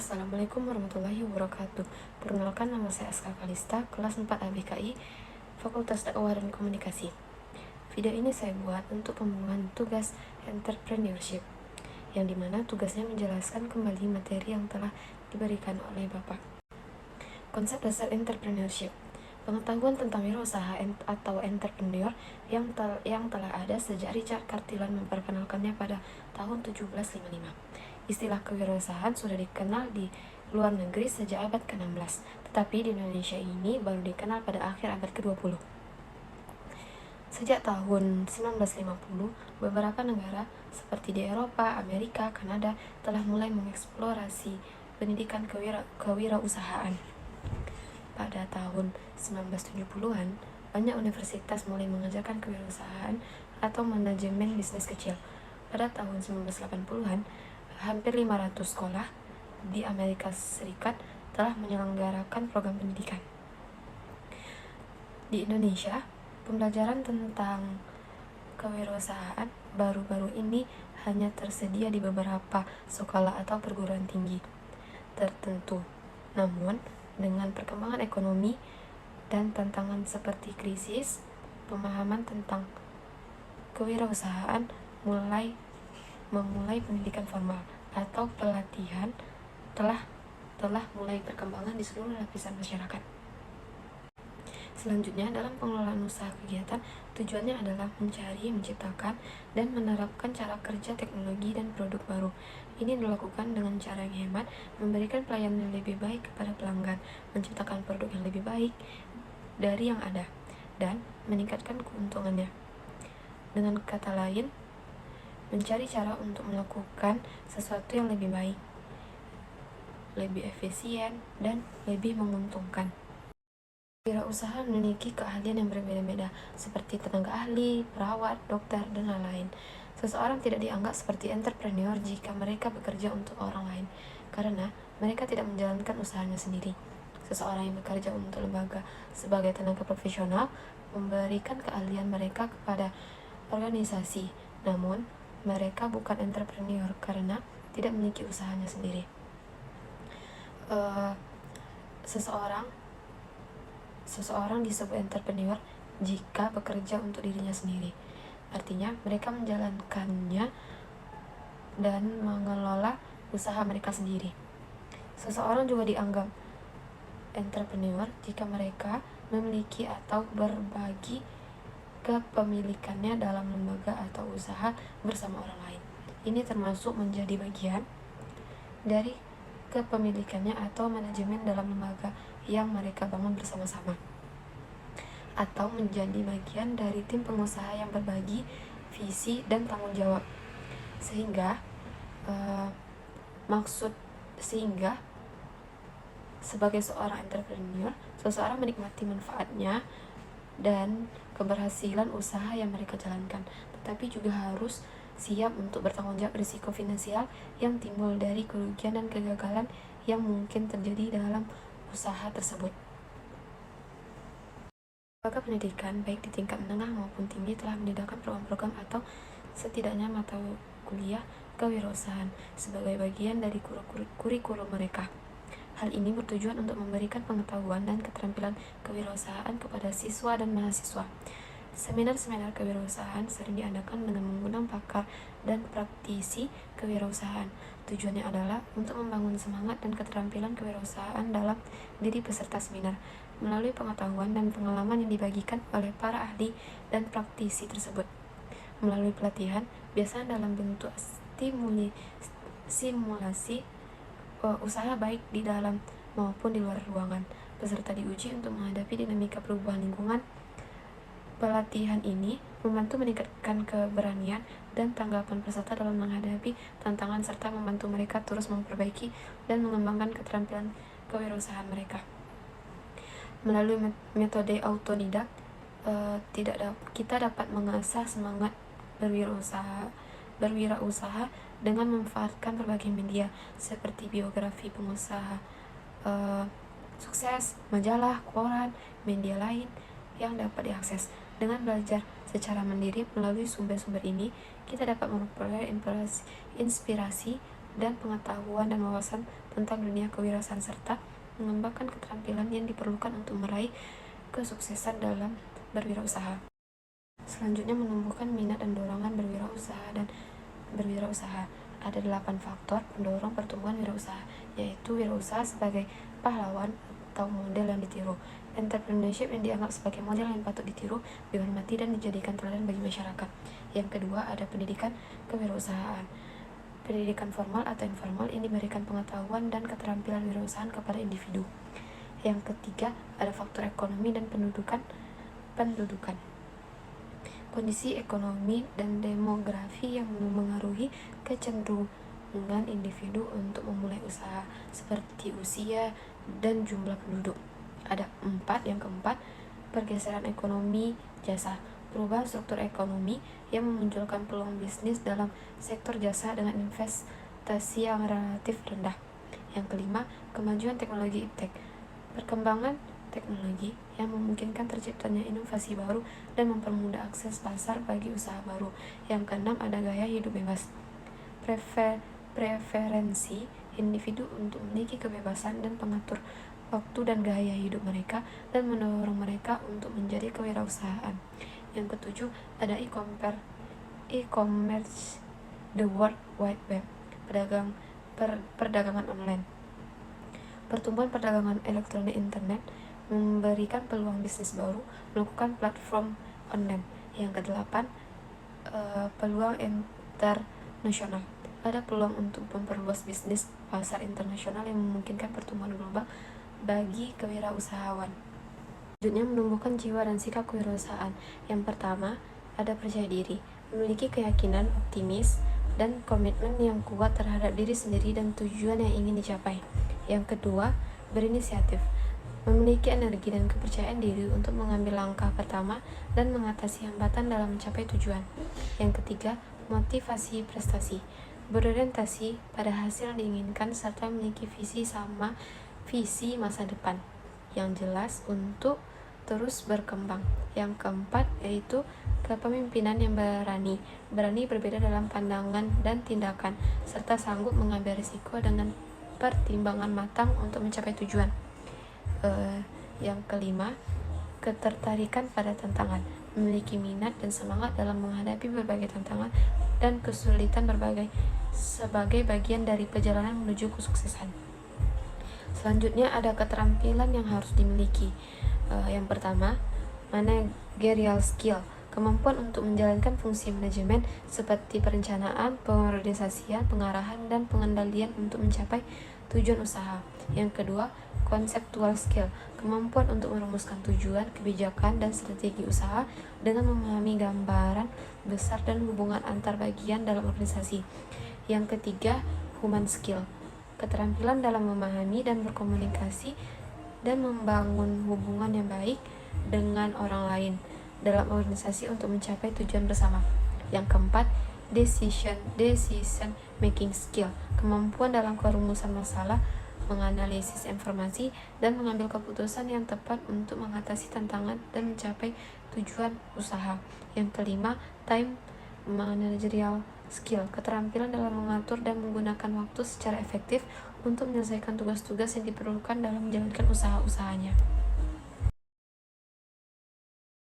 Assalamualaikum warahmatullahi wabarakatuh. Perkenalkan, nama saya Aska Kalista, kelas 4 ABKI, Fakultas Dakwah dan Komunikasi. Video ini saya buat untuk pembuatan tugas entrepreneurship, yang dimana tugasnya menjelaskan kembali materi yang telah diberikan oleh Bapak. Konsep dasar entrepreneurship: pengetahuan tentang wirausaha atau entrepreneur yang telah ada sejak Richard Cartillon memperkenalkannya pada tahun 1755. Istilah kewirausahaan sudah dikenal di luar negeri sejak abad ke-16, tetapi di Indonesia ini baru dikenal pada akhir abad ke-20. Sejak tahun 1950, beberapa negara seperti di Eropa, Amerika, Kanada telah mulai mengeksplorasi pendidikan kewirausahaan. Pada tahun 1970-an, banyak universitas mulai mengajarkan kewirausahaan atau manajemen bisnis kecil. Pada tahun 1980-an, hampir 500 sekolah di Amerika Serikat telah menyelenggarakan program pendidikan. Di Indonesia, pembelajaran tentang kewirausahaan baru-baru ini hanya tersedia di beberapa sekolah atau perguruan tinggi tertentu. Namun, dengan perkembangan ekonomi dan tantangan seperti krisis, pemahaman tentang kewirausahaan memulai pendidikan formal atau pelatihan telah mulai perkembangan di seluruh lapisan masyarakat. Selanjutnya, dalam pengelolaan usaha kegiatan, tujuannya adalah mencari, menciptakan, dan menerapkan cara kerja teknologi dan produk baru. Ini dilakukan dengan cara yang hemat, memberikan pelayanan yang lebih baik kepada pelanggan, menciptakan produk yang lebih baik dari yang ada, dan meningkatkan keuntungannya. Dengan kata lain, mencari cara untuk melakukan sesuatu yang lebih baik, lebih efisien, dan lebih menguntungkan. Wirausaha memiliki keahlian yang berbeda-beda, seperti tenaga ahli, perawat, dokter, dan lain-lain. Seseorang tidak dianggap seperti entrepreneur jika mereka bekerja untuk orang lain, karena mereka tidak menjalankan usahanya sendiri. Seseorang yang bekerja untuk lembaga sebagai tenaga profesional memberikan keahlian mereka kepada organisasi, namun mereka bukan entrepreneur karena tidak memiliki usahanya sendiri. Seseorang disebut entrepreneur jika bekerja untuk dirinya sendiri. Artinya, mereka menjalankannya dan mengelola usaha mereka sendiri. Seseorang juga dianggap entrepreneur jika mereka memiliki atau berbagi kepemilikannya dalam lembaga atau usaha bersama orang lain. Ini termasuk menjadi bagian dari kepemilikannya atau manajemen dalam lembaga yang mereka bangun bersama-sama, atau menjadi bagian dari tim pengusaha yang berbagi visi dan tanggung jawab, sehingga sebagai seorang entrepreneur, seseorang menikmati manfaatnya dan keberhasilan usaha yang mereka jalankan, tetapi juga harus siap untuk bertanggung jawab risiko finansial yang timbul dari kerugian dan kegagalan yang mungkin terjadi dalam usaha tersebut. Lembaga pendidikan baik di tingkat menengah maupun tinggi telah menyediakan program-program atau setidaknya mata kuliah kewirausahaan sebagai bagian dari kurikulum mereka. Hal ini bertujuan untuk memberikan pengetahuan dan keterampilan kewirausahaan kepada siswa dan mahasiswa. Seminar-seminar kewirausahaan sering diadakan dengan mengundang pakar dan praktisi kewirausahaan. Tujuannya adalah untuk membangun semangat dan keterampilan kewirausahaan dalam diri peserta seminar, melalui pengetahuan dan pengalaman yang dibagikan oleh para ahli dan praktisi tersebut. Melalui pelatihan, biasanya dalam bentuk simulasi usaha baik di dalam maupun di luar ruangan, peserta diuji untuk menghadapi dinamika perubahan lingkungan. Pelatihan ini membantu meningkatkan keberanian dan tanggapan peserta dalam menghadapi tantangan serta membantu mereka terus memperbaiki dan mengembangkan keterampilan kewirausahaan mereka. Melalui metode autodidak, kita dapat mengasah semangat berwirausaha dengan memanfaatkan berbagai media seperti biografi pengusaha sukses, majalah, koran, media lain yang dapat diakses. Dengan belajar secara mandiri melalui sumber-sumber ini, kita dapat memperoleh inspirasi dan pengetahuan dan wawasan tentang dunia kewirausahaan serta mengembangkan keterampilan yang diperlukan untuk meraih kesuksesan dalam berwirausaha. Selanjutnya, menumbuhkan minat dan dorongan berwirausaha. Ada 8 faktor pendorong pertumbuhan wirausaha, yaitu wirausaha sebagai pahlawan atau model yang ditiru, entrepreneurship yang dianggap sebagai model yang patut ditiru, dihormati, dan dijadikan teladan bagi masyarakat. Yang kedua, ada pendidikan kewirausahaan. Pendidikan formal atau informal ini memberikan pengetahuan dan keterampilan wirausahaan kepada individu. Yang ketiga, ada faktor ekonomi dan pendudukan. Kondisi ekonomi dan demografi yang memengaruhi kecenderungan individu untuk memulai usaha, seperti usia dan jumlah penduduk. Ada 4. Yang keempat, pergeseran ekonomi jasa. Perubahan struktur ekonomi yang memunculkan peluang bisnis dalam sektor jasa dengan investasi yang relatif rendah. Yang kelima, kemajuan teknologi iptek. Perkembangan teknologi yang memungkinkan terciptanya inovasi baru dan mempermudah akses pasar bagi usaha baru. Yang keenam, ada gaya hidup bebas. Preferensi individu untuk memiliki kebebasan dan pengatur waktu dan gaya hidup mereka dan mendorong mereka untuk menjadi kewirausahaan. Yang ketujuh, ada e-commerce, the World Wide Web, perdagangan online. Pertumbuhan perdagangan elektronik internet memberikan peluang bisnis baru melakukan platform online. Yang kedelapan, peluang internasional. Ada peluang untuk memperluas bisnis pasar internasional yang memungkinkan pertumbuhan global bagi kewirausahaan. Selanjutnya, menumbuhkan jiwa dan sikap kewirausahaan. Yang pertama, ada percaya diri, memiliki keyakinan, optimis, dan komitmen yang kuat terhadap diri sendiri dan tujuan yang ingin dicapai. Yang kedua, berinisiatif, memiliki energi dan kepercayaan diri untuk mengambil langkah pertama dan mengatasi hambatan dalam mencapai tujuan. Yang ketiga, motivasi prestasi, berorientasi pada hasil yang diinginkan serta memiliki visi masa depan yang jelas untuk terus berkembang. Yang keempat, yaitu kepemimpinan yang berani berbeda dalam pandangan dan tindakan, serta sanggup mengambil risiko dengan pertimbangan matang untuk mencapai tujuan. Yang kelima, ketertarikan pada tantangan, memiliki minat dan semangat dalam menghadapi berbagai tantangan dan kesulitan sebagai bagian dari perjalanan menuju kesuksesan. Selanjutnya, ada keterampilan yang harus dimiliki. Yang pertama, managerial skill, kemampuan untuk menjalankan fungsi manajemen seperti perencanaan, pengorganisasian, pengarahan, dan pengendalian untuk mencapai tujuan usaha. Yang kedua, conceptual skill, kemampuan untuk merumuskan tujuan, kebijakan, dan strategi usaha dengan memahami gambaran besar dan hubungan antar bagian dalam organisasi. Yang ketiga, human skill, keterampilan dalam memahami dan berkomunikasi dan membangun hubungan yang baik dengan orang lain dalam organisasi untuk mencapai tujuan bersama. Yang keempat, decision making skill, kemampuan dalam perumusan masalah, menganalisis informasi, dan mengambil keputusan yang tepat untuk mengatasi tantangan dan mencapai tujuan usaha. Yang kelima, time managerial skill, keterampilan dalam mengatur dan menggunakan waktu secara efektif untuk menyelesaikan tugas-tugas yang diperlukan dalam menjalankan usaha-usahanya.